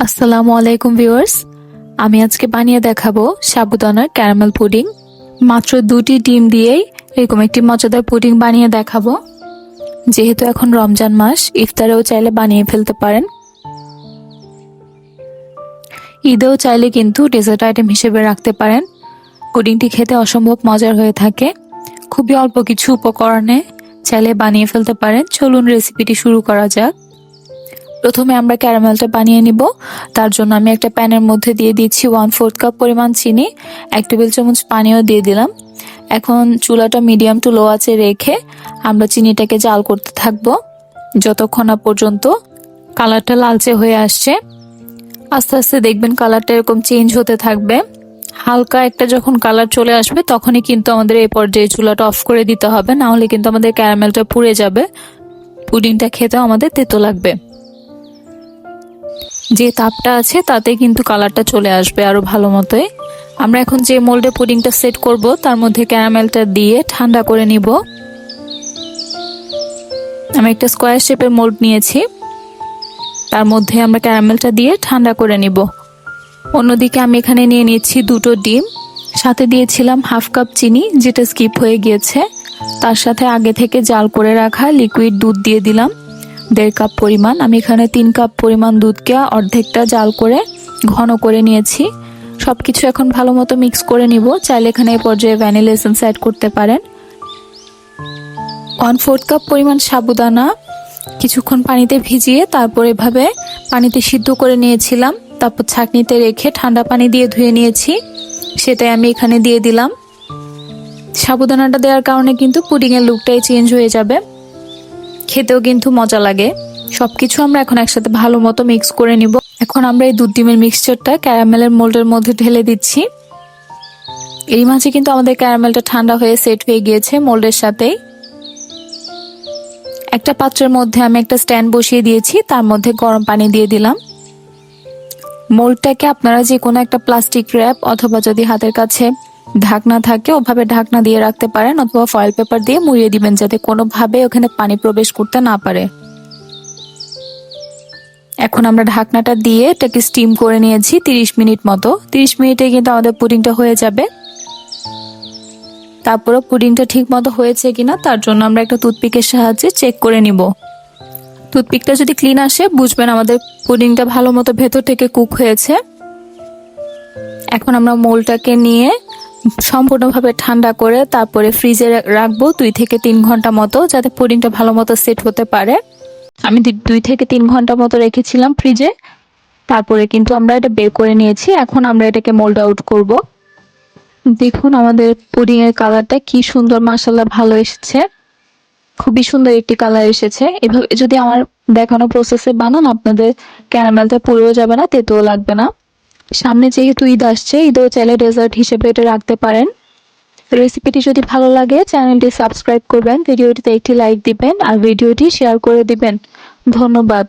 আসসালামু আলাইকুম ভিউয়ার্স। আমি আজকে বানিয়ে দেখাবো সাবুদানার ক্যারামেল পুডিং। মাত্র 2টি ডিম দিয়েই এরকম একটি মজাদার পুডিং বানিয়ে দেখাবো। যেহেতু এখন রমজান মাস, ইফতারেও চাইলে বানিয়ে ফেলতে পারেন। ঈদেও চাইলে কিন্তু ডেজার্ট আইটেম হিসেবে রাখতে পারেন। পুডিংটি খেতে অসম্ভব মজার হয়ে থাকে। খুবই অল্প কিছু উপকরণে চাইলে বানিয়ে ফেলতে পারেন। চলুন রেসিপিটি শুরু করা যাক। প্রথমে আমরা ক্যারামেলটা বানিয়ে নিব। তার জন্য আমি একটা প্যানের মধ্যে দিয়ে দিচ্ছি 1/4 কাপ পরিমাণ চিনি, 1 টেবিল চামচ পানিও দিয়ে দিলাম। এখন চুলাটা মিডিয়াম টু লো আঁচে রেখে আমরা চিনিটাকে জাল করতে থাকবো যতক্ষণ না পর্যন্ত কালারটা লালচে হয়ে আসছে। আস্তে আস্তে দেখবেন কালারটা এরকম চেঞ্জ হতে থাকবে। হালকা একটা যখন কালার চলে আসবে তখনই কিন্তু আমাদের এই পর্যায়ে চুলাটা অফ করে দিতে হবে, না হলে কিন্তু আমাদের ক্যারামেলটা পুড়ে যাবে। পুডিংটা খেতেও আমাদের তেতো লাগবে। যে তাপটা আছে তাতে কিন্তু কালারটা চলে আসবে আরো ভালো মতোই। আমরা এখন যে মোল্ডে পুডিংটা সেট করব তার মধ্যে ক্যারামেলটা দিয়ে ঠান্ডা করে নিব। আমি একটা স্কোয়ার শেপের মোল্ড নিয়েছি, তার মধ্যে আমরা ক্যারামেলটা দিয়ে ঠান্ডা করে নিব। অন্যদিকে আমি এখানে নিয়ে নিচ্ছি 2টো ডিম, সাথে দিয়েছিলাম 1/2 কাপ চিনি যেটা স্কিপ হয়ে গিয়েছে। তার সাথে আগে থেকে জাল করে রাখা লিকুইড দুধ দিয়ে দিলাম 1.5 কাপ পরিমাণ। আমি এখানে 3 কাপ পরিমাণ দুধকে অর্ধেকটা জাল করে ঘন করে নিয়েছি। সবকিছু এখন ভালো মতো মিক্স করে নিব। চাইলে এখানে এই পর্যায়ে ভ্যানিলা এসেন্স অ্যাড করতে পারেন। 1/4 কাপ পরিমাণ সাবুদানা কিছুক্ষণ পানিতে ভিজিয়ে তারপর এভাবে পানিতে সিদ্ধ করে নিয়েছিলাম। তারপর ছাঁকনিতে রেখে ঠান্ডা পানি দিয়ে ধুয়ে নিয়েছি, সেটাই আমি এখানে দিয়ে দিলাম। সাবুদানাটা দেওয়ার কারণে কিন্তু পুডিংয়ের লুকটাই চেঞ্জ হয়ে যাবে, খেতেও কিন্তু মজা লাগে। সবকিছু আমরা এখন একসাথে ভালো মতো মিক্স করে নিব। এখন আমরা এই দুধ ডিমের মিক্সচারটা ক্যারামেলের মোল্ডের মধ্যে ঢেলে দিচ্ছি। এর মাঝে কিন্তু আমাদের ক্যারামেলটা ঠান্ডা হয়ে সেট হয়ে গিয়েছে মোল্ডের সাথেই। একটা পাত্রের মধ্যে আমি একটা স্ট্যান্ড বসিয়ে দিয়েছি, তার মধ্যে গরম পানি দিয়ে দিলাম। মোল্ডটাকে আপনারা যে কোনো একটা প্লাস্টিক র্যাপ অথবা যদি হাতের কাছে ঢাকনা থাকে ওভাবে ঢাকনা দিয়ে রাখতে পারেন, অথবা ফয়েল পেপার দিয়ে মুড়িয়ে দিবেন যাতে কোনোভাবে ওখানে পানি প্রবেশ করতে না পারে। এখন আমরা ঢাকনাটা দিয়ে এটাকে স্টিম করে নিয়েছি 30 মিনিট মতো। 30 মিনিটে কিন্তু আমাদের পুডিংটা হয়ে যাবে। তারপরে পুডিংটা ঠিক মতো হয়েছে কিনা তার জন্য আমরা একটা টুথপিকের সাহায্যে চেক করে নিব। টুথপিকটা যদি ক্লিন আসে বুঝবেন আমাদের পুডিংটা ভালো মতো ভেতর থেকে কুক হয়েছে। এখন আমরা মোল্ডটাকে নিয়ে সম্পূর্ণভাবে ঠান্ডা করে তারপরে ফ্রিজে রাখবো 2 থেকে 3 ঘন্টা মতো, যাতে পুডিংটা ভালো মতো সেট হতে পারে। আমি 2 থেকে 3 ঘন্টা মতো রেখেছিলাম ফ্রিজে। তারপরে কিন্তু আমরা এটা বের করে নিয়েছি। এখন আমরা এটাকে মোল্ড আউট করব। দেখুন আমাদের পুডিং এর কালারটা কি সুন্দর, মাশাআল্লাহ ভালো এসেছে। খুবই সুন্দর একটি কালার এসেছে। এভাবে যদি আমার দেখানো প্রসেসে বানান আপনাদের ক্যারামেলটা পুড়েও যাবে না, তেতোও লাগবে না। সামনে যেহেতু ঈদ আসছে, ঈদেও চাইলে ডেজার্ট হিসেবে এটা রাখতে পারেন। রেসিপিটি যদি ভালো লাগে চ্যানেলটি সাবস্ক্রাইব করবেন, ভিডিওটিতে একটি লাইক দিবেন আর ভিডিওটি শেয়ার করে দিবেন। ধন্যবাদ।